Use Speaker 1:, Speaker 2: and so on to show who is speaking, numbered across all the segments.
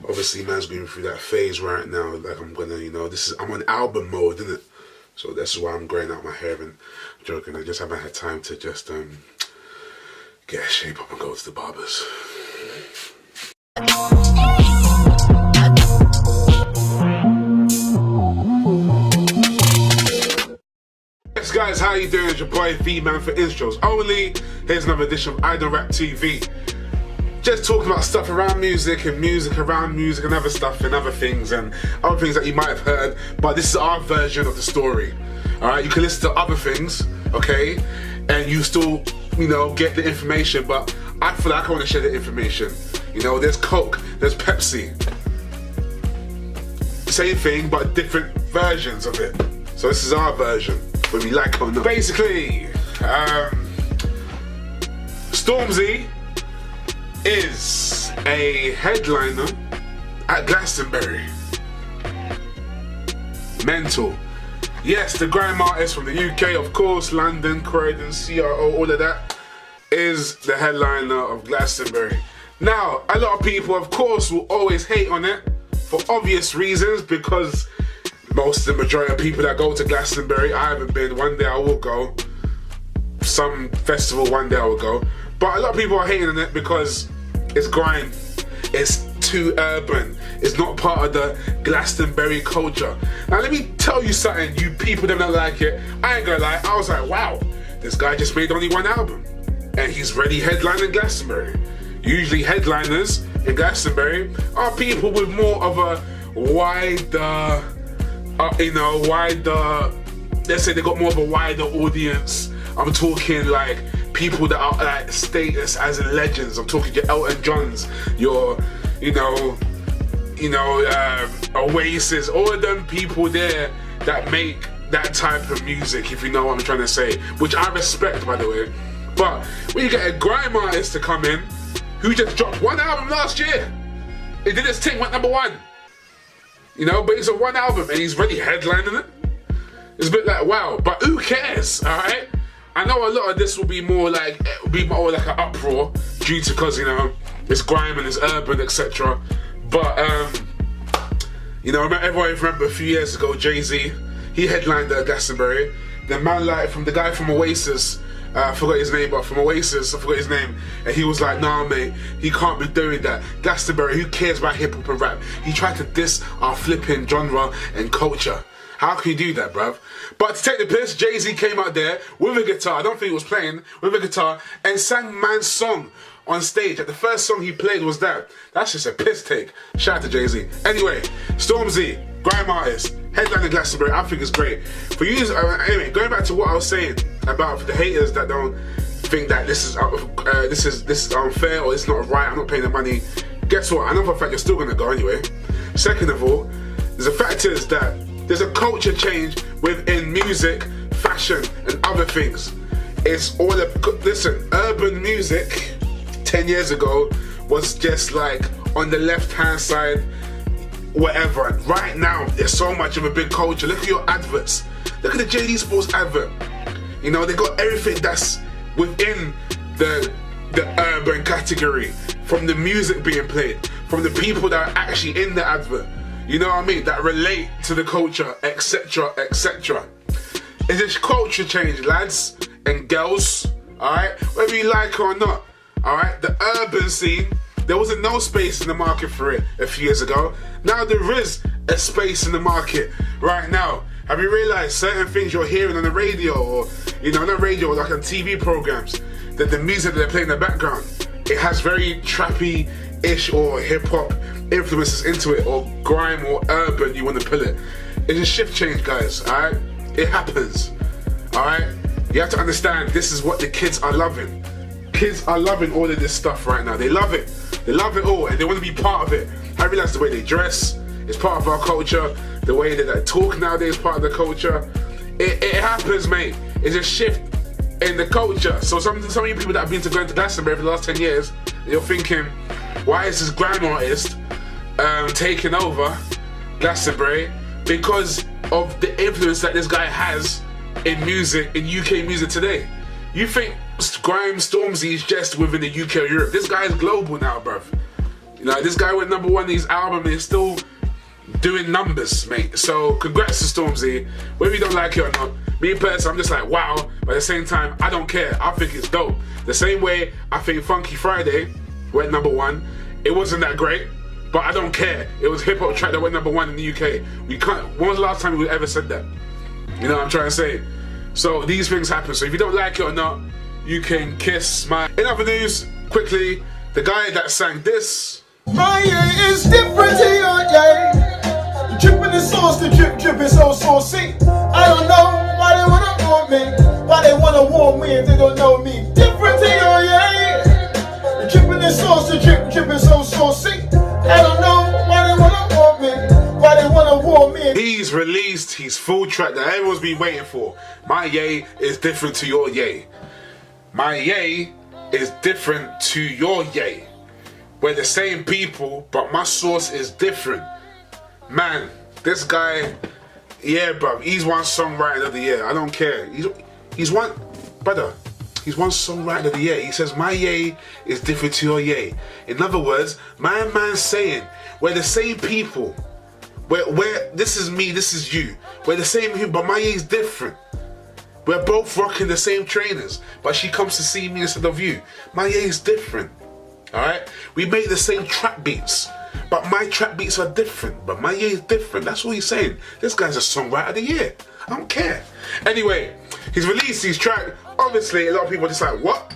Speaker 1: Obviously, man's going through that phase right now. Like, I'm gonna, I'm on album mode, isn't it? So that's why I'm growing out my hair and joking. I just haven't had time to just get a shape up and go to the barbers. Yes, guys, how you doing? It's your boy V-Man for Intros Only. Here's another edition of iDontRapTV. Just talking about stuff around music and other stuff and other things that you might have heard, but this is our version of the story. Alright, you can listen to other things, okay, and you still, get the information, but I feel like I want to share the information. There's Coke, there's Pepsi. Same thing, but different versions of it. So this is our version, whether we like it or not. Basically, Stormzy is a headliner at Glastonbury. Mental. Yes, the grime artist from the UK, of course, London, Croydon, CRO, all of that, is the headliner of Glastonbury. Now, a lot of people, of course, will always hate on it for obvious reasons, because the majority of people that go to Glastonbury, I haven't been. One day I will go. Some festival, one day I will go. But a lot of people are hating on it because it's grime, it's too urban, it's not part of the Glastonbury culture. Now let me tell you something, you people that don't like it, I ain't gonna lie, I was like, wow, this guy just made only one album and he's ready headlining Glastonbury. Usually headliners in Glastonbury are people with more of a wider, let's say they got more of a wider audience. I'm talking like people that are like status as in legends. I'm talking your Elton Johns, your, Oasis, all of them people there that make that type of music, if you know what I'm trying to say, which I respect, by the way. But when you get a grime artist to come in, who just dropped one album last year, he did his thing, went #1, but it's a one album and he's really headlining it. It's a bit like, wow, but who cares, alright? I know a lot of this will be more like an uproar due to because it's grime and it's urban, etc. But everyone remember a few years ago, Jay-Z, he headlined at Glastonbury. The man from the guy from Oasis, I forgot his name, but from Oasis, I forgot his name, and he was like, nah mate, he can't be doing that. Glastonbury, who cares about hip hop and rap? He tried to diss our flipping genre and culture. How can you do that, bruv? But to take the piss, Jay-Z came out there with a guitar, I don't think he was playing, with a guitar, and sang man's song on stage. Like, the first song he played was that. That's just a piss take. Shout out to Jay-Z. Anyway, Stormzy, grime artist, headlining Glastonbury, I think it's great. For you, anyway, going back to what I was saying about the haters that don't think that this is unfair or it's not right, I'm not paying the money. Guess what? I know for a fact you're still gonna go anyway. Second of all, the fact is that there's a culture change within music, fashion, and other things. It's all listen, urban music 10 years ago was just like on the left-hand side, whatever. Right now, there's so much of a big culture. Look at your adverts. Look at the JD Sports advert. They got everything that's within the urban category, from the music being played, from the people that are actually in the advert. You know what I mean? That relate to the culture, etc., etc. It's a culture change, lads and girls, alright? Whether you like it or not, alright? The urban scene, there wasn't no space in the market for it a few years ago. Now there is a space in the market right now. Have you realized certain things you're hearing on the radio or, not radio, like on TV programs, that the music that they're playing in the background, it has very trappy-ish or hip-hop influences into it, or grime or urban, you want to pull it. It's a shift change, guys, alright? It happens, alright? You have to understand, this is what the kids are loving. Kids are loving all of this stuff right now. They love it. They love it all, and they want to be part of it. I realize the way they dress is part of our culture. The way that they talk nowadays is part of the culture. It happens, mate. It's a shift in the culture. So some of you people that have been going to Glastonbury for the last 10 years, you're thinking, why is this grime artist taking over Glastonbury? Because of the influence that this guy has in music, in UK music today. You think grime Stormzy is just within the UK or Europe. This guy is global now, bruv. You know, this guy went #1 in his album and he's still doing numbers, mate. So congrats to Stormzy. Whether you don't like it or not, me personally, I'm just like, wow. But at the same time, I don't care. I think it's dope. The same way I think Funky Friday went #1. It wasn't that great, but I don't care. It was a hip hop track that went #1 in the UK. We can't. When was the last time we ever said that? You know what I'm trying to say? So these things happen. So if you don't like it or not, you can kiss my. In other news, quickly, the guy that sang this.
Speaker 2: My yay is different to your yay. Dripping the sauce, the drip drip is so saucy. I don't know why they wanna want me, why they wanna warn me if they don't know me. Different to your yay. Dripping the sauce, the drip drip is so saucy. I don't know why they wanna want me, why they wanna warn me.
Speaker 1: He's released his full track that everyone's been waiting for. My yay is different to your yay. My yay is different to your yay. We're the same people, but my source is different. Man, this guy, yeah, bro, he's one songwriter of the year. I don't care. He's one, brother, he's one songwriter of the year. He says, my yay is different to your yay. In other words, my man's saying, we're the same people. We're this is me, this is you. We're the same people, but my yay is different. We're both rocking the same trainers, but she comes to see me instead of you. My yay is different. Alright? We make the same trap beats, but my trap beats are different. But my yay is different. That's what he's saying. This guy's a songwriter of the year. I don't care. Anyway, he's released his track. Obviously, a lot of people are just like, what?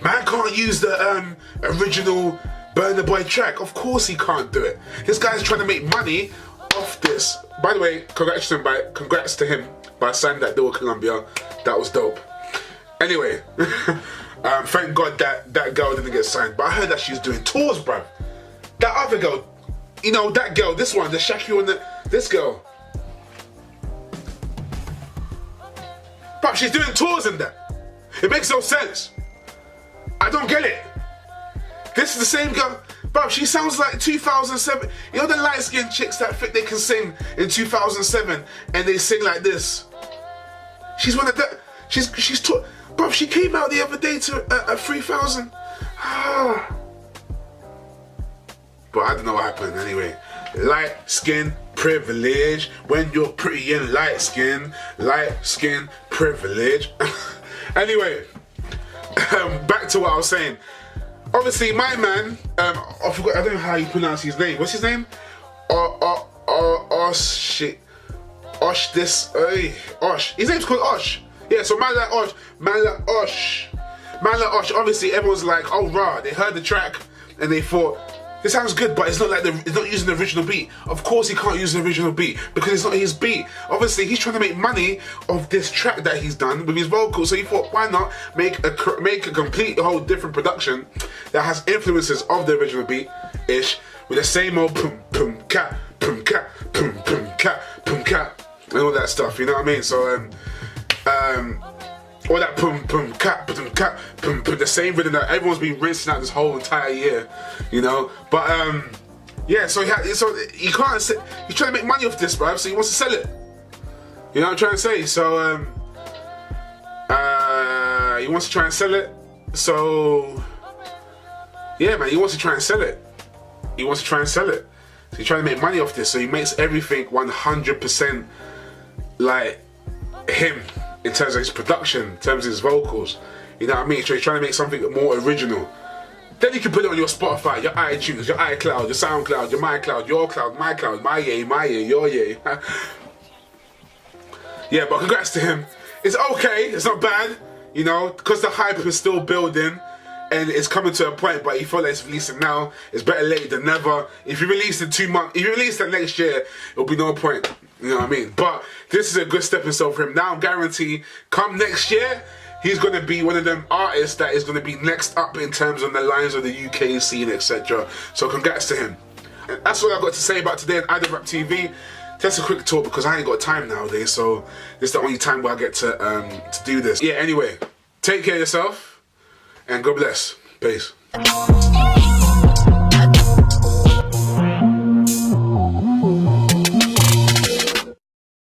Speaker 1: Man can't use the original Burna Boy track. Of course he can't do it. This guy's trying to make money off this. By the way, congrats to him by signing that deal with Columbia. That was dope. Anyway, thank God that girl didn't get signed. But I heard that she's doing tours, bruv. That other girl, you know, that girl, this one, the Shaki and this girl. Bruv, she's doing tours in that. It makes no sense. I don't get it. This is the same girl. Bruv, she sounds like 2007. You know the light-skinned chicks that think they can sing in 2007 and they sing like this? She's one of the... Bruv, she came out the other day to 3,000. But I don't know what happened anyway. Light skin privilege. When you're pretty and light skin privilege. Anyway, back to what I was saying. Obviously, my man, I don't know how you pronounce his name. What's his name? Osh. His name's called Osh. Yeah, so man like Osh. Obviously, everyone's like, oh rah, they heard the track and they thought, this sounds good, but it's not using the original beat. Of course he can't use the original beat because it's not his beat. Obviously, he's trying to make money off this track that he's done with his vocals. So he thought, why not make a complete whole different production that has influences of the original beat-ish with the same old pum pum cat, pum cat, pum pum cat, pum cat, and all that stuff. You know what I mean? So all that pum pum cat pum pum, the same rhythm that everyone's been rinsing out this whole entire year, you know. But yeah, so he can't. He's trying to make money off this, bro. So he wants to sell it. You know what I'm trying to say? So he wants to try and sell it. So yeah, man, he wants to try and sell it. So he's trying to make money off this. So he makes everything 100% like him. In terms of his production, in terms of his vocals, you know what I mean? So he's trying to make something more original. Then you can put it on your Spotify, your iTunes, your iCloud, your SoundCloud, your MyCloud, your cloud, my cloud, my yay, your yay. Yeah, but congrats to him. It's okay, it's not bad, you know, because the hype is still building and it's coming to a point, but he felt like it's releasing now. It's better late than never. If you release in 2 months, if you release that next year, it'll be no point. You know what I mean? But this is a good stepping stone for him. Now, guarantee, come next year, he's going to be one of them artists that is going to be next up in terms of the lines of the UK scene, etc. So congrats to him. And that's all I've got to say about today on iDontRapTV. Just a quick talk because I ain't got time nowadays, so this is the only time where I get to do this. Yeah, anyway, take care of yourself and God bless. Peace.